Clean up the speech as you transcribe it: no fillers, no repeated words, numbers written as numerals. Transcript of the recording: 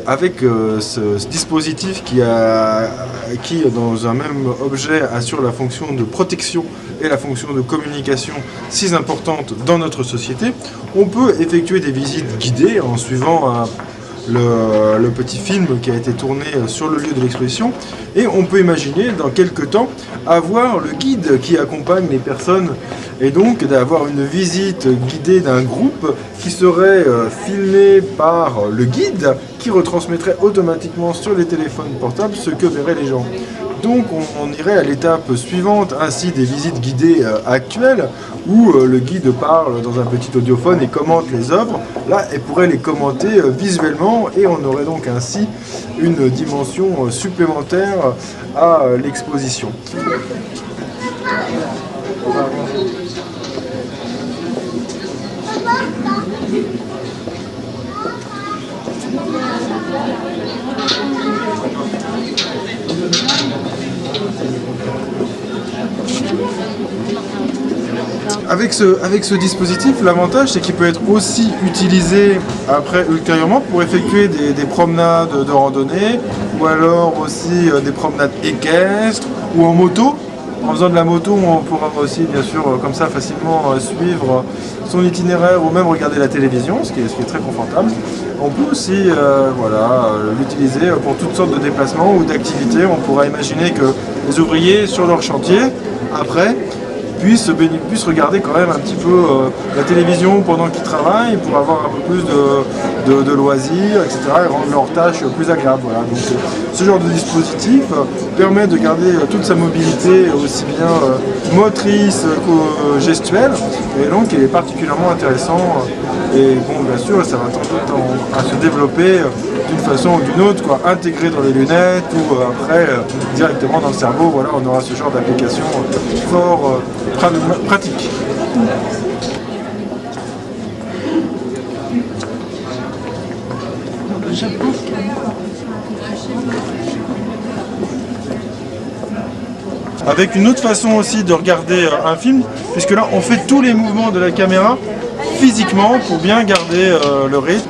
avec ce dispositif qui, dans un même objet, assure la fonction de protection et la fonction de communication si importante dans notre société, on peut effectuer des visites guidées en suivant le petit film qui a été tourné sur le lieu de l'exposition, et on peut imaginer dans quelques temps avoir le guide qui accompagne les personnes, et donc d'avoir une visite guidée d'un groupe qui serait filmé par le guide qui retransmettrait automatiquement sur les téléphones portables ce que verraient les gens. Donc on irait à l'étape suivante, ainsi des visites guidées actuelles, où le guide parle dans un petit audiophone et commente les œuvres. Là, elle pourrait les commenter visuellement, et on aurait donc ainsi une dimension supplémentaire à l'exposition. Avec ce dispositif, l'avantage c'est qu'il peut être aussi utilisé après ultérieurement pour effectuer des promenades de randonnée, ou alors aussi des promenades équestres ou en moto. En faisant de la moto, on pourra aussi bien sûr comme ça facilement suivre son itinéraire, ou même regarder la télévision, ce qui est très confortable. On peut aussi l'utiliser pour toutes sortes de déplacements ou d'activités. On pourra imaginer que les ouvriers sur leur chantier, après, puissent regarder quand même un petit peu la télévision pendant qu'ils travaillent, pour avoir un peu plus de loisirs, etc., et rendre leurs tâches plus agréables. Voilà. Donc, ce genre de dispositif permet de garder toute sa mobilité, aussi bien motrice que gestuelle, et donc il est particulièrement intéressant. Et bon, bien sûr, ça va tendre à se développer d'une façon ou d'une autre, intégré dans les lunettes, ou après directement dans le cerveau. Voilà, on aura ce genre d'application fort pratique. Avec une autre façon aussi de regarder un film, puisque là on fait tous les mouvements de la caméra physiquement pour bien garder le rythme.